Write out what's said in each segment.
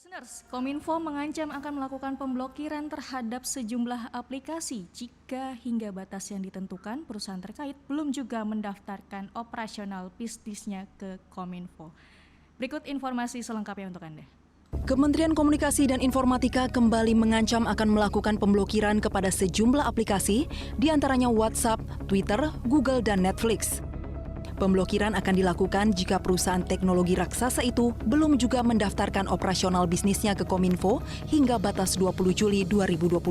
Listeners, Kominfo mengancam akan melakukan pemblokiran terhadap sejumlah aplikasi jika hingga batas yang ditentukan perusahaan terkait belum juga mendaftarkan operasional bisnisnya ke Kominfo. Berikut informasi selengkapnya untuk Anda. Kementerian Komunikasi dan Informatika kembali mengancam akan melakukan pemblokiran kepada sejumlah aplikasi, diantaranya WhatsApp, Twitter, Google, dan Netflix. Pemblokiran akan dilakukan jika perusahaan teknologi raksasa itu belum juga mendaftarkan operasional bisnisnya ke Kominfo hingga batas 20 Juli 2022.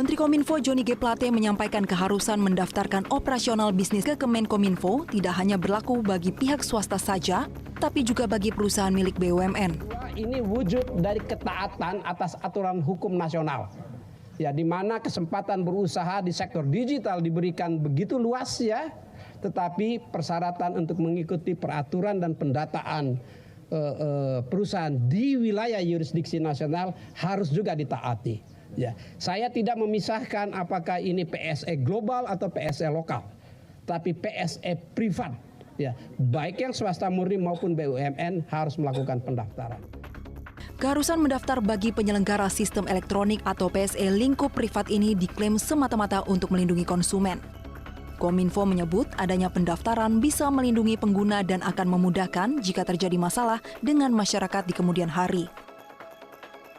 Menteri Kominfo Johnny G. Plate menyampaikan keharusan mendaftarkan operasional bisnis ke Kemenkominfo tidak hanya berlaku bagi pihak swasta saja, tapi juga bagi perusahaan milik BUMN. Ini wujud dari ketaatan atas aturan hukum nasional. Ya, di mana kesempatan berusaha di sektor digital diberikan begitu luas ya, tetapi persyaratan untuk mengikuti peraturan dan pendataan perusahaan di wilayah yurisdiksi nasional harus juga ditaati. Ya, saya tidak memisahkan apakah ini PSE global atau PSE lokal, tapi PSE privat, ya, baik yang swasta murni maupun BUMN harus melakukan pendaftaran. Keharusan mendaftar bagi penyelenggara sistem elektronik atau PSE lingkup privat ini diklaim semata-mata untuk melindungi konsumen. Kominfo menyebut adanya pendaftaran bisa melindungi pengguna dan akan memudahkan jika terjadi masalah dengan masyarakat di kemudian hari.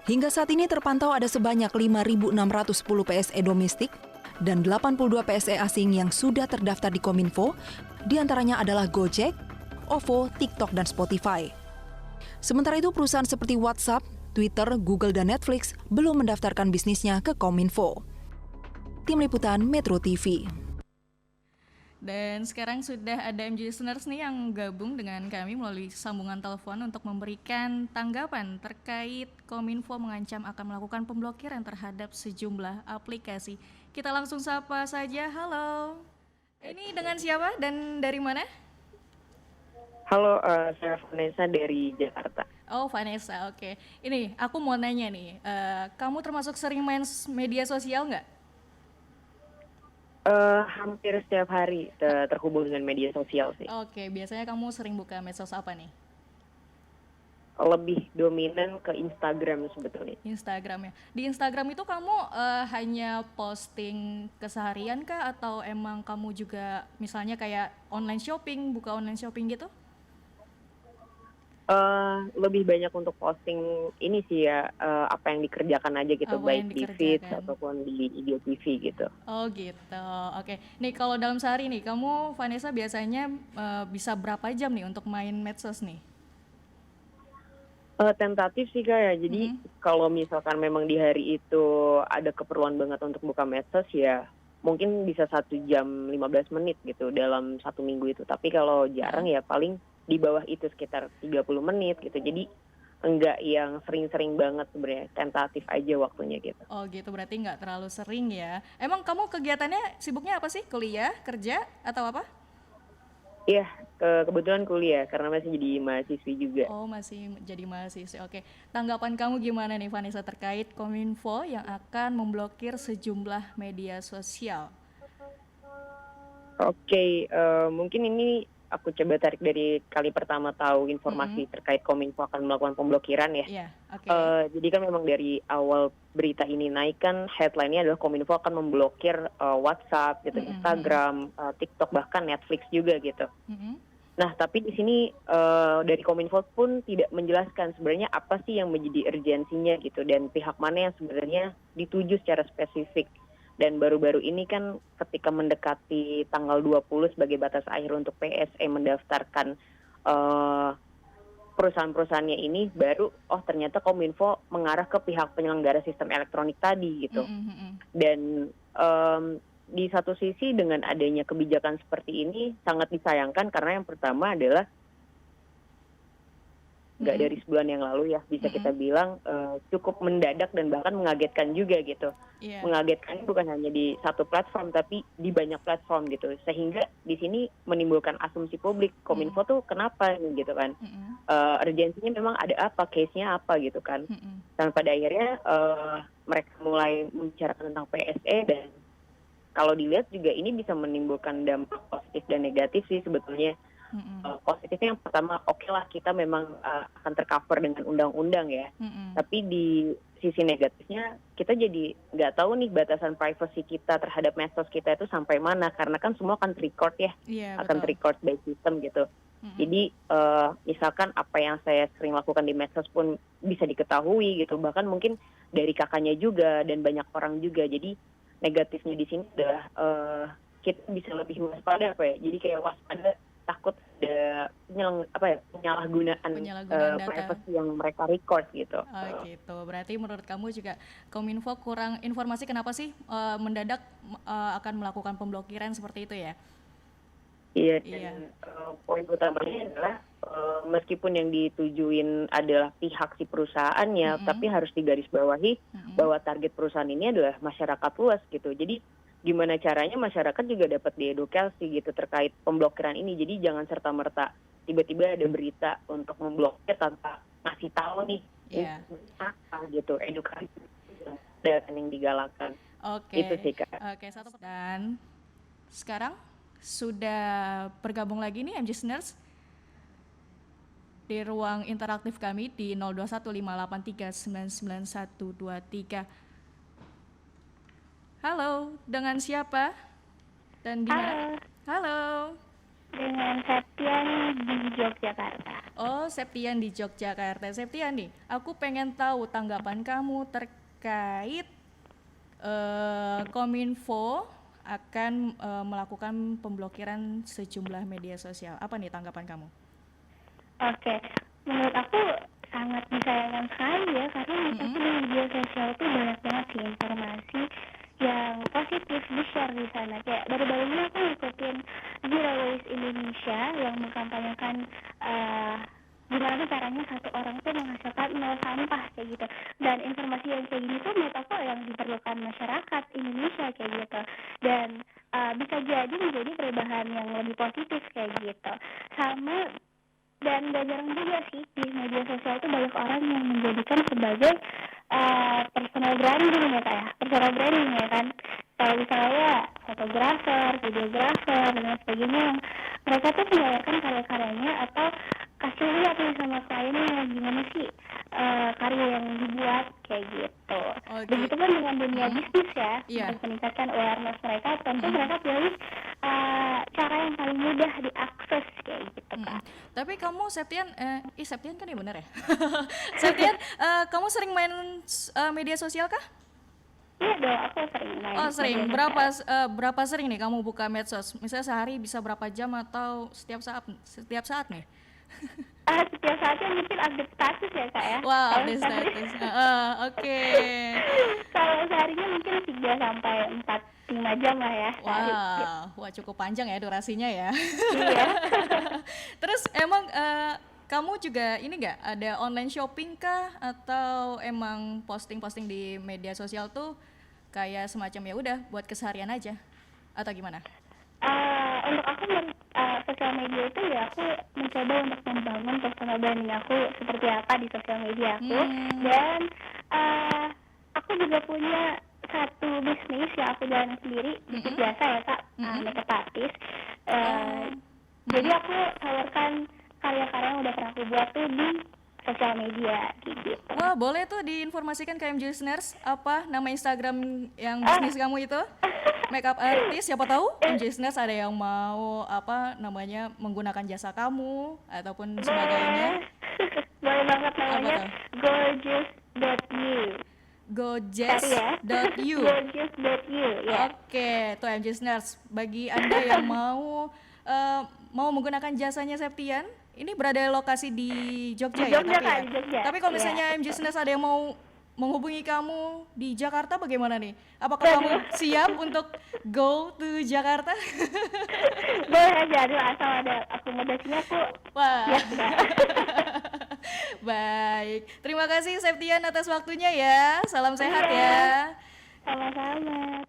Hingga saat ini terpantau ada sebanyak 5.610 PSE domestik dan 82 PSE asing yang sudah terdaftar di Kominfo, diantaranya adalah Gojek, OVO, TikTok, dan Spotify. Sementara itu, perusahaan seperti WhatsApp, Twitter, Google, dan Netflix belum mendaftarkan bisnisnya ke Kominfo. Tim Liputan Metro TV. Dan sekarang sudah ada MJ Listeners nih yang gabung dengan kami melalui sambungan telepon untuk memberikan tanggapan terkait Kominfo mengancam akan melakukan pemblokiran terhadap sejumlah aplikasi. Kita langsung sapa saja. Halo, ini dengan siapa dan dari mana? Halo, saya Vanessa dari Jakarta. Oh, Vanessa, oke. Ini aku mau nanya nih, kamu termasuk sering main media sosial nggak? Hampir setiap hari terhubung dengan media sosial sih. Oke, biasanya kamu sering buka medsos apa nih? Lebih dominan ke Instagram sebetulnya. Instagram ya. Di Instagram itu kamu hanya posting keseharian kah atau emang kamu juga misalnya kayak online shopping, buka online shopping gitu? Lebih banyak untuk posting ini sih ya, apa yang dikerjakan aja gitu, Apa baik yang di feed dikerjakan? ataupun di IGTV gitu. Oh gitu, oke. Nih kalau dalam sehari nih, kamu Vanessa biasanya bisa berapa jam nih untuk main medsos nih? Tentatif sih Kak ya, jadi kalau misalkan memang di hari itu ada keperluan banget untuk buka medsos ya mungkin bisa 1 jam 15 menit gitu dalam 1 minggu itu. Tapi kalau jarang ya paling di bawah itu sekitar 30 menit gitu. Jadi enggak yang sering-sering banget sebenarnya, tentatif aja waktunya gitu. Oh gitu, berarti nggak terlalu sering ya. Emang kamu kegiatannya sibuknya apa sih? Kuliah, kerja, atau apa? Iya, kebetulan kuliah karena masih jadi mahasiswi juga. Oh masih jadi mahasiswa, oke. Tanggapan kamu gimana nih Vanessa terkait Kominfo yang akan memblokir sejumlah media sosial? Oke, mungkin ini aku coba tarik dari kali pertama tahu informasi terkait Kominfo akan melakukan pemblokiran ya. Iya, oke. Jadi kan memang dari awal berita ini naik kan headline-nya adalah Kominfo akan memblokir WhatsApp, gitu, Instagram, TikTok, bahkan Netflix juga gitu. Nah, tapi di sini dari Kominfo pun tidak menjelaskan sebenarnya apa sih yang menjadi urgensinya gitu dan pihak mana yang sebenarnya dituju secara spesifik. Dan baru-baru ini kan ketika mendekati tanggal 20 sebagai batas akhir untuk PSE mendaftarkan perusahaan-perusahaannya ini, baru ternyata Kominfo mengarah ke pihak penyelenggara sistem elektronik tadi gitu. Dan di satu sisi dengan adanya kebijakan seperti ini sangat disayangkan karena yang pertama adalah nggak dari sebulan yang lalu ya bisa kita bilang cukup mendadak dan bahkan mengagetkan juga gitu. Mengagetkan bukan hanya di satu platform tapi di banyak platform gitu, sehingga di sini menimbulkan asumsi publik Kominfo tuh kenapa gitu kan, urgensinya memang ada apa, case-nya apa gitu kan. Dan pada akhirnya mereka mulai membicarakan tentang PSE dan kalau dilihat juga ini bisa menimbulkan dampak positif dan negatif sih sebetulnya. Positifnya yang pertama, oke lah kita memang akan tercover dengan undang-undang ya. Tapi di sisi negatifnya kita jadi nggak tahu nih batasan privacy kita terhadap medsos kita itu sampai mana, karena kan semua akan record ya, akan record by system gitu. Jadi misalkan apa yang saya sering lakukan di medsos pun bisa diketahui gitu, bahkan mungkin dari kakaknya juga dan banyak orang juga. Jadi negatifnya di sini adalah kita bisa lebih waspada jadi kayak waspada takut ada penyalahgunaan data privacy yang mereka record gitu. Oh gitu. Berarti menurut kamu juga Kominfo kurang informasi kenapa sih mendadak akan melakukan pemblokiran seperti itu ya? Iya. Dan poin utamanya adalah meskipun yang ditujuin adalah pihak si perusahaannya, tapi harus digarisbawahi bahwa target perusahaan ini adalah masyarakat luas gitu. Jadi gimana caranya masyarakat juga dapat diedukasi gitu terkait pemblokiran ini. Jadi jangan serta-merta tiba-tiba ada berita untuk memblokir tanpa ngasih tahu nih apa gitu, edukasi dan yang digalakan. Itu sih Kak. Oke, satu. Dan sekarang sudah bergabung lagi nih MJ Listeners di ruang interaktif kami di 021583999123. Halo, dengan siapa dan di mana? Halo. Dengan Septian di Yogyakarta. Oh, Septian di Yogyakarta. Septian nih, aku pengen tahu tanggapan kamu terkait Kominfo akan melakukan pemblokiran sejumlah media sosial. Apa nih tanggapan kamu? Oke, menurut aku sangat disayangkan sekali ya, karena di media sosial itu banyak banget sih informasi yang positif di-share di sana. Kayak baru-baru ini aku ngikutin Zero Waste Indonesia yang mengkampanyekan gimana caranya satu orang tuh menghasilkan 0 sampah kayak gitu. Dan informasi yang kayak gini tuh menurut aku yang diperlukan masyarakat Indonesia kayak gitu. Dan bisa jadi menjadi perubahan yang lebih positif kayak gitu. Sama, dan gak jarang juga sih di media sosial itu banyak orang yang menjadikan sebagai personal branding ya Kak ya. Personal branding ya kan. Kalau misalnya fotografer, videografer, dan lain sebagainya, yang mereka tuh mengeluarkan karya-karyanya atau kasih lihat nih sama kliennya gimana sih karya yang dibuat kayak gitu. Begitupun dengan dunia bisnis ya, untuk meningkatkan awareness mereka, tentu mereka pilih cara yang paling mudah diakses kayak gitu Kak. Tapi kamu Septian, Septian kan ya benar ya? Septian, kamu sering main media sosial kah? Iya dong, aku sering main. Oh sering, berapa sering nih kamu buka medsos? Misalnya sehari bisa berapa jam atau setiap saat nih? Setiap saatnya mungkin update status ya Kak ya. Wow, update status. Oke. Kalau seharinya mungkin 3-5 jam lah ya. Wah cukup panjang ya durasinya ya. Iya. Terus emang kamu juga ini nggak ada online shopping kah, atau emang posting-posting di media sosial tuh kayak semacam ya udah buat keseharian aja atau gimana? Untuk aku sosial media itu ya aku mencoba untuk membangun personal branding aku seperti apa di sosial media aku. Dan aku juga punya satu bisnis yang aku jalan sendiri, bisnis biasa ya Kak, makeup artist. Jadi aku tawarkan karya-karya yang udah pernah aku buat tuh di sosial media gitu. Wah, boleh tuh diinformasikan ke MJ Listeners apa nama Instagram yang bisnis kamu itu? Makeup artist, siapa tahu MJ Listeners ada yang mau menggunakan jasa kamu ataupun sebagainya. Boleh banget, namanya gorgeous.you. Gorgeous.you. Gorgeous.you ya. Oke, tuh MJ Listeners, bagi Anda yang mau menggunakan jasanya Septian, ini berada lokasi di Jogja ya, di Jogja. Tapi kalau misalnya MJ Listeners ada yang mau menghubungi kamu di Jakarta bagaimana nih? Apakah kamu siap untuk go to Jakarta? Boleh aja, asal ada akomodasinya aku. Wah. Baik, terima kasih Septian atas waktunya ya. Salam sehat ya. Sama-sama.